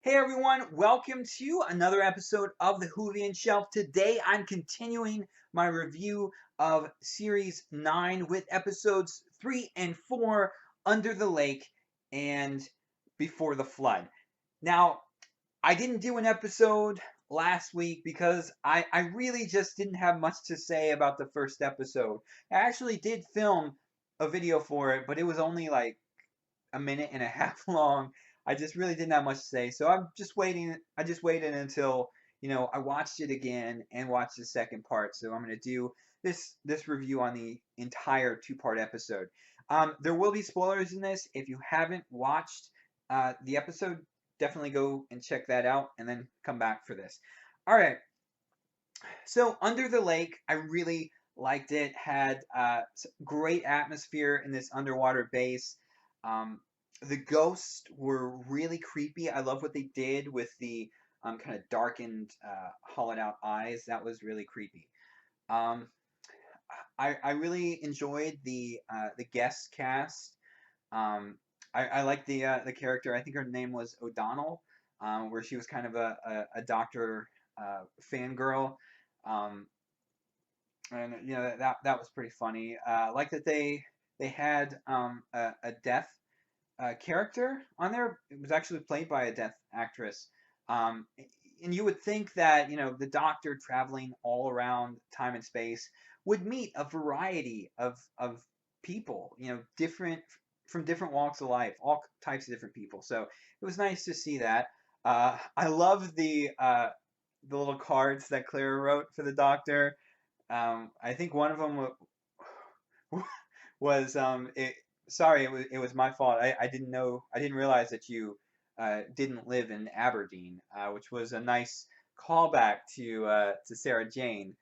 Hey everyone, welcome to another episode of the Whovian Shelf. Today I'm continuing my review of Series 9 with episodes 3 and 4, Under the Lake and Before the Flood. Now, I didn't do an episode last week because I really just didn't have much to say about the first episode. I actually did film a video for it, but it was only like a minute and a half long. I just really didn't have much to say, so I'm just waiting. I just waited until I watched it again and watched the second part. So I'm gonna do this review on the entire two-part episode. There will be spoilers in this. If you haven't watched the episode, definitely go and check that out, and then come back for this. All right. So Under the Lake, I really liked it. Had great atmosphere in this underwater base. Um, the ghosts were really creepy. I love what they did with the kind of darkened, hollowed out eyes. That was really creepy. Um, I really enjoyed the guest cast. Um, I like the character. I think her name was O'Donnell, where she was kind of a doctor fangirl. Um, and that was pretty funny. I like that they had a deaf character on there. It was actually played by a deaf actress. Um, and you would think that the Doctor traveling all around time and space would meet a variety of people, different from different walks of life, all types of different people. So it was nice to see that. I love the little cards that Clara wrote for the Doctor. I think one of them was sorry, it was my fault. I didn't know, I didn't realize that you didn't live in Aberdeen, which was a nice callback to Sarah Jane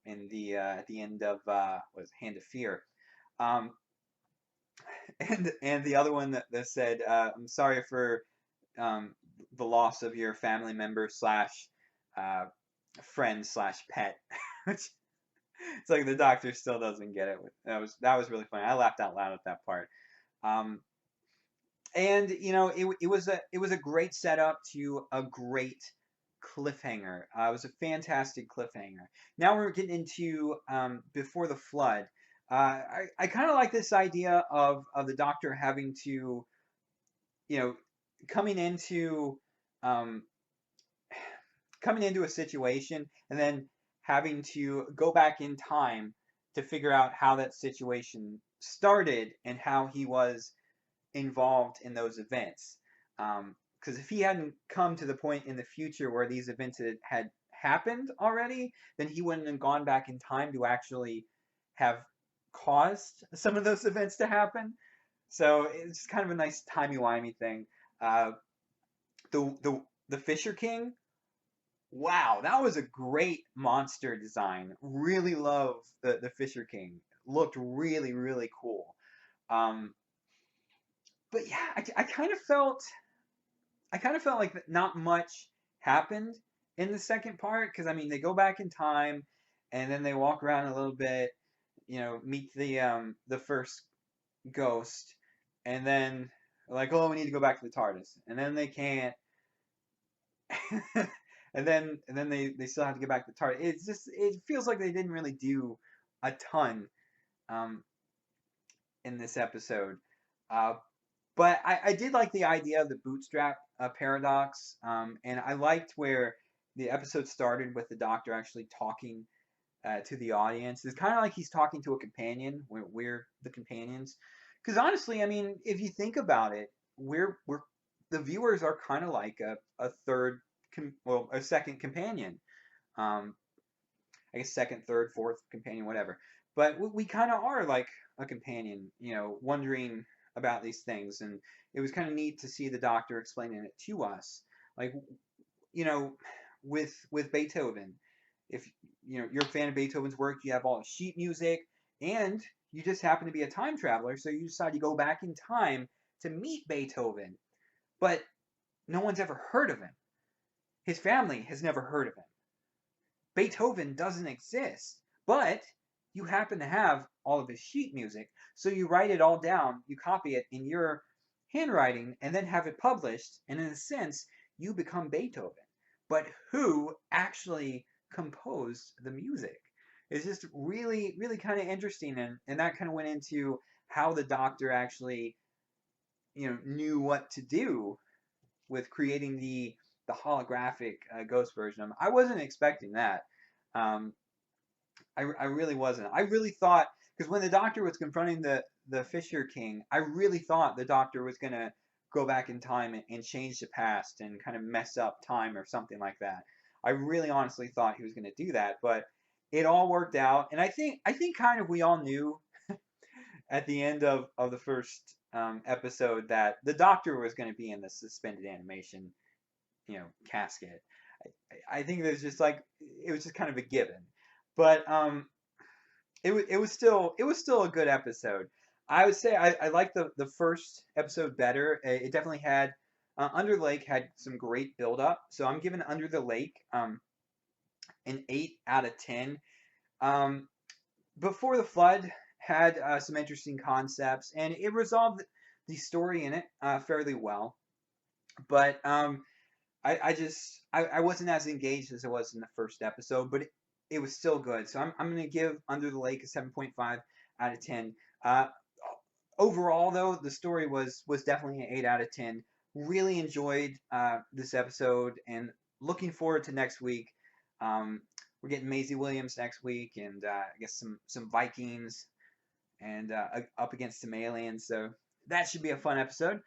in the at the end of was Hand of Fear. Um, and the other one that said, I'm sorry for um, the loss of your family member slash uh, friend slash pet, which it's like the Doctor still doesn't get it. That was really funny. I laughed out loud at that part. Um, and it was a great setup to a great cliffhanger. It was a fantastic cliffhanger. Now we're getting into Before the Flood. I kind of like this idea of the Doctor having to, you know, coming into um, coming into a situation and then having to go back in time to figure out how that situation started and how he was involved in those events. Because if he hadn't come to the point in the future where these events had happened already, then he wouldn't have gone back in time to actually have caused some of those events to happen. So it's kind of a nice timey-wimey thing. Uh, the Fisher King, wow, that was a great monster design. Really love the Fisher King. Looked really, really cool. Um, but yeah, I kind of felt like that not much happened in the second part because I mean they go back in time and then they walk around a little bit, meet the first ghost, and then like, oh, we need to go back to the TARDIS, and then they can't, and then they still have to get back to the TARDIS. It feels like they didn't really do a ton um, in this episode. Uh, But I did like the idea of the bootstrap paradox, and I liked where the episode started with the Doctor actually talking to the audience. It's kind of like he's talking to a companion. We're the companions, because honestly, I mean, if you think about it, we're the viewers are kind of like a third, well, a second companion. Um, I guess second, third, fourth companion, whatever. But we kind of are like a companion, wondering about these things, and it was kind of neat to see the Doctor explaining it to us, like you know, with Beethoven. If you're a fan of Beethoven's work, you have all the sheet music, and you just happen to be a time traveler, so you decide to go back in time to meet Beethoven, but no one's ever heard of him. His family has never heard of him. Beethoven doesn't exist, but you happen to have all of his sheet music, so you write it all down, you copy it in your handwriting, and then have it published, and in a sense, you become Beethoven. But who actually composed the music? It's just really, really kind of interesting, and that kind of went into how the Doctor actually, knew what to do with creating the holographic ghost version of him. I wasn't expecting that. Um, I really wasn't. I really thought, because when the Doctor was confronting the Fisher King, I really thought the Doctor was gonna go back in time and change the past and kind of mess up time or something like that. I really honestly thought he was gonna do that, but it all worked out, and I think kind of we all knew at the end of the first episode that the Doctor was going to be in the suspended animation, casket. I think there's just like it was just kind of a given, but it was still a good episode. I would say I like the first episode better. It definitely had Under the Lake had some great build up, so I'm giving Under the Lake an 8 out of 10. Um, Before the Flood had some interesting concepts, and it resolved the story in it fairly well. But I wasn't as engaged as I was in the first episode, but it was still good. So I'm going to give Under the Lake a 7.5 out of 10. Overall, though, the story was definitely an 8 out of 10. Really enjoyed this episode, and looking forward to next week. Um, we're getting Maisie Williams next week, and I guess some Vikings, and up against some aliens. So that should be a fun episode.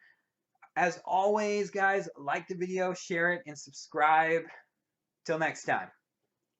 As always, guys, like the video, share it, and subscribe. Till next time.